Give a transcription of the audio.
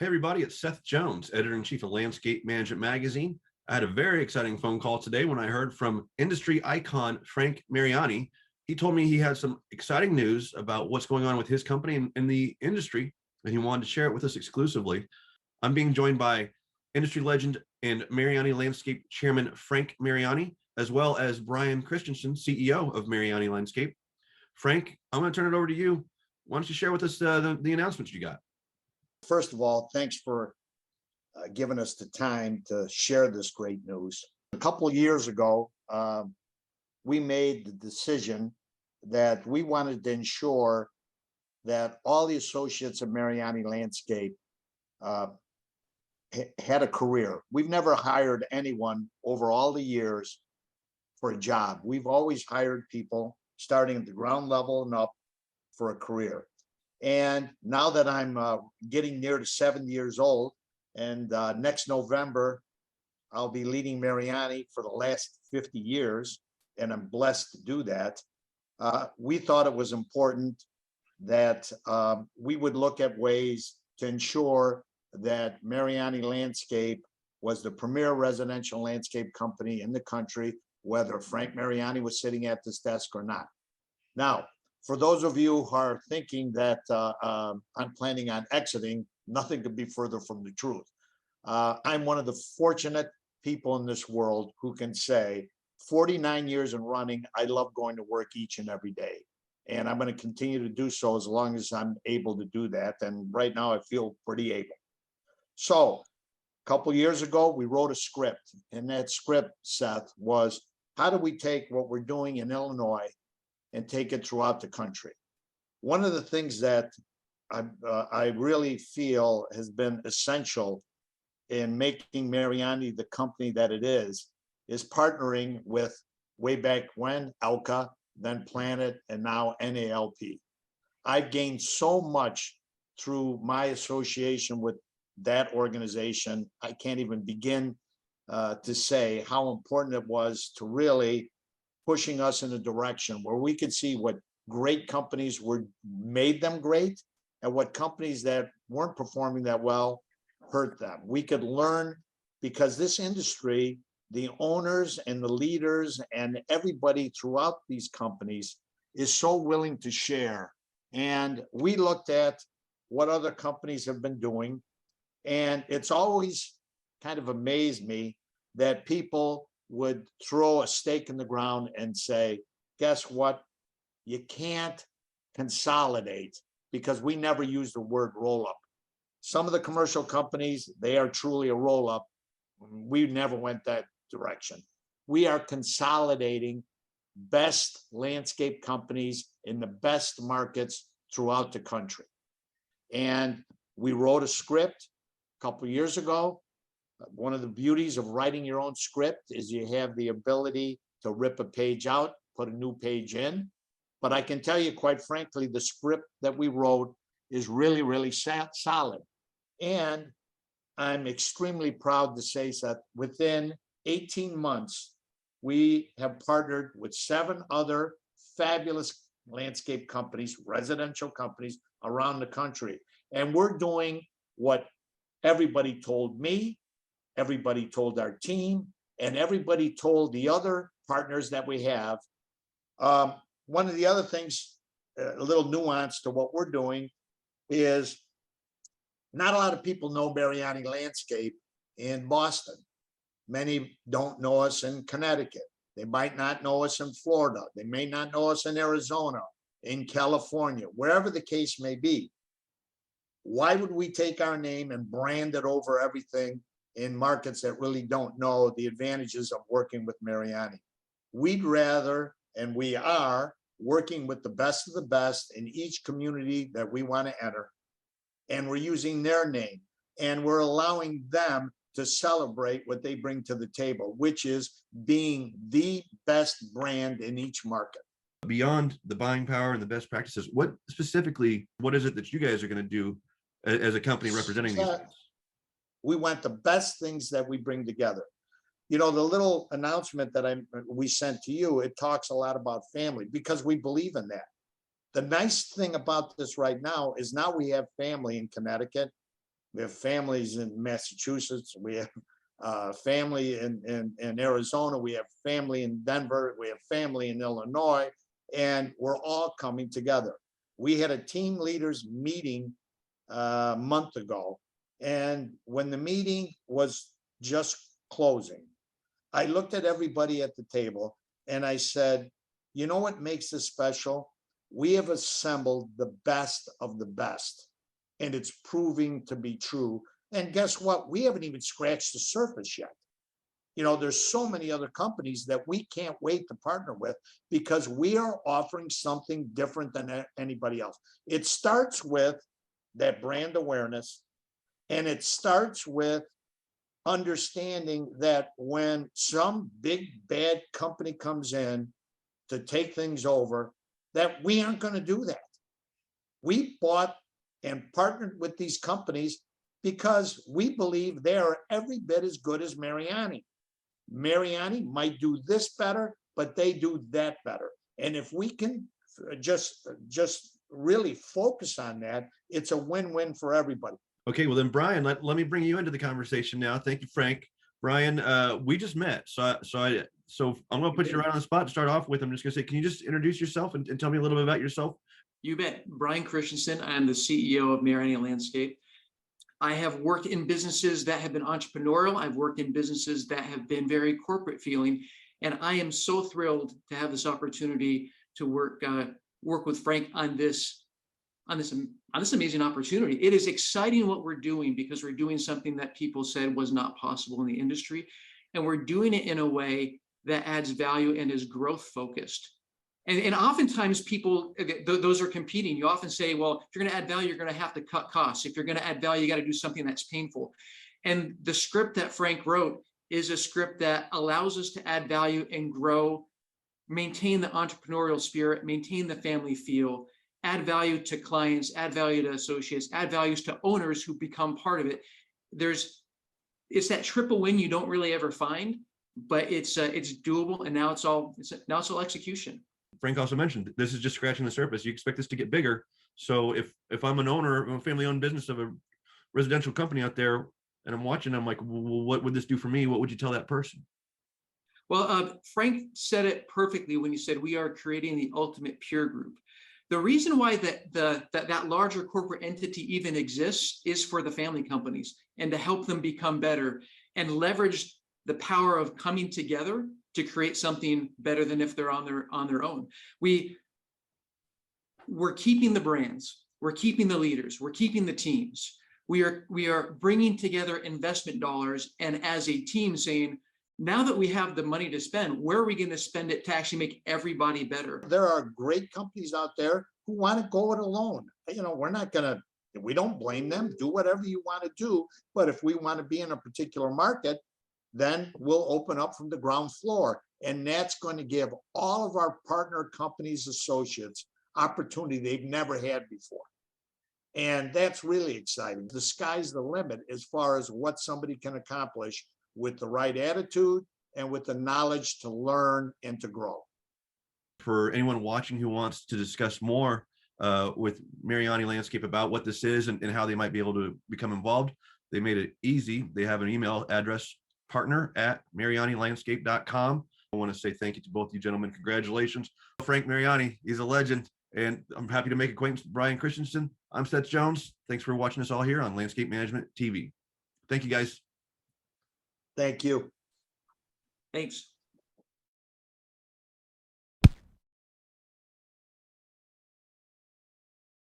Hey, everybody, it's Seth Jones, editor in chief of Landscape Management Magazine. I had a very exciting phone call today when I heard from industry icon Frank Mariani. He told me he had some exciting news about what's going on with his company and in the industry, and he wanted to share it with us exclusively. I'm being joined by industry legend and Mariani Landscape chairman Frank Mariani, as well as Bryan Christiansen, CEO of Mariani Landscape. Frank, I'm going to turn it over to you. Why don't you share with us the announcements you got? First of all, thanks for giving us the time to share this great news. A couple of years ago, we made the decision that we wanted to ensure that all the associates of Mariani Landscape had a career. We've never hired anyone over all the years for a job. We've always hired people starting at the ground level and up for a career. And now that I'm getting near to 70 years old, and next November, I'll be leading Mariani for the last 50 years, and I'm blessed to do that. We thought it was important that we would look at ways to ensure that Mariani Landscape was the premier residential landscape company in the country, whether Frank Mariani was sitting at this desk or not. Now, for those of you who are thinking that I'm planning on exiting, nothing could be further from the truth. I'm one of the fortunate people in this world who can say 49 years in running, I love going to work each and every day. And I'm going to continue to do so as long as I'm able to do that. And right now I feel pretty able. So a couple of years ago, we wrote a script. And that script, Seth, was how do we take what we're doing in Illinois and take it throughout the country? One of the things that I really feel has been essential in making Mariani the company that it is partnering with, way back when, Elka, then Planet, and now NALP. I've gained so much through my association with that organization. I can't even begin to say how important it was to really pushing us in a direction where we could see what great companies were made them great and what companies that weren't performing that well hurt them. We could learn, because this industry, the owners and the leaders and everybody throughout these companies is so willing to share. And we looked at what other companies have been doing, and it's always kind of amazed me that people would throw a stake in the ground and say, guess what? You can't consolidate, because we never use the word roll up. Some of the commercial companies, they are truly a roll up. We never went that direction. We are consolidating best landscape companies in the best markets throughout the country. And we wrote a script a couple of years ago. One of the beauties of writing your own script is you have the ability to rip a page out, put a new page in. But I can tell you, quite frankly, the script that we wrote is really, really solid. And I'm extremely proud to say that within 18 months, we have partnered with 7 other fabulous landscape companies, residential companies around the country. And we're doing what everybody told me, everybody told our team, and everybody told the other partners that we have. One of the other things, a little nuance to what we're doing, is not a lot of people know Mariani Landscape in Boston. Many don't know us in Connecticut. They might not know us in Florida. They may not know us in Arizona, in California, wherever the case may be. Why would we take our name and brand it over everything in markets that really don't know the advantages of working with Mariani? We'd rather, and we are, working with the best of the best in each community that we want to enter. And we're using their name, and we're allowing them to celebrate what they bring to the table, which is being the best brand in each market. Beyond the buying power and the best practices, what is it that you guys are going to do as a company representing these things? We want the best things that we bring together. You know, the little announcement that we sent to you, it talks a lot about family, because we believe in that. The nice thing about this right now is now we have family in Connecticut, We have families in Massachusetts. We have family in Arizona. We have family in Denver. We have family in Illinois. And we're all coming together. We had a team leaders meeting a month ago. And when the meeting was just closing, I looked at everybody at the table and I said, you know what makes this special? We have assembled the best of the best, and it's proving to be true. And guess what? We haven't even scratched the surface yet. There's so many other companies that we can't wait to partner with because we are offering something different than anybody else. It starts with that brand awareness, and it starts with understanding that when some big bad company comes in to take things over, that we aren't going to do that. We bought and partnered with these companies because we believe they are every bit as good as Mariani. Mariani might do this better, but they do that better. And if we can just really focus on that, it's a win-win for everybody. Okay, well then, Bryan, let me bring you into the conversation now. Thank you, Frank. Bryan, we just met, so I'm going to put you right on the spot to start off with. I'm just going to say, can you just introduce yourself and tell me a little bit about yourself? You bet. Bryan Christiansen. I am the CEO of Mariani Landscape. I have worked in businesses that have been entrepreneurial. I've worked in businesses that have been very corporate feeling, and I am so thrilled to have this opportunity to work with Frank on this amazing opportunity. It is exciting what we're doing because we're doing something that people said was not possible in the industry, and we're doing it in a way that adds value and is growth focused. And oftentimes people, those are competing. You often say, well, if you're going to add value, you're going to have to cut costs. If you're going to add value, you got to do something that's painful. And the script that Frank wrote is a script that allows us to add value and grow, maintain the entrepreneurial spirit, maintain the family feel, add value to clients, add value to associates, add values to owners who become part of it. It's that triple win you don't really ever find, but it's doable, and now it's all execution. Frank also mentioned this is just scratching the surface. You expect this to get bigger. So if I'm an owner of a family-owned business of a residential company out there, and I'm watching, I'm like, well, what would this do for me? What would you tell that person? Well, Frank said it perfectly when he said we are creating the ultimate peer group. The reason why that larger corporate entity even exists is for the family companies and to help them become better and leverage the power of coming together to create something better than if they're on their own. We're keeping the brands, we're keeping the leaders, we're keeping the teams. We are bringing together investment dollars, and as a team saying, now that we have the money to spend, where are we going to spend it to actually make everybody better? There are great companies out there who want to go it alone. We don't blame them. Do whatever you want to do. But if we want to be in a particular market, then we'll open up from the ground floor. And that's going to give all of our partner companies, associates, opportunity they've never had before. And that's really exciting. The sky's the limit as far as what somebody can accomplish with the right attitude and with the knowledge to learn and to grow. For anyone watching who wants to discuss more with Mariani Landscape about what this is and how they might be able to become involved, they made it easy. They have an email address, partner@marianilandscape.com. I want to say thank you to both you gentlemen. Congratulations. Frank Mariani, he's a legend, and I'm happy to make acquaintance with Bryan Christiansen. I'm Seth Jones. Thanks for watching us all here on Landscape Management TV. Thank you, guys. Thank you. Thanks.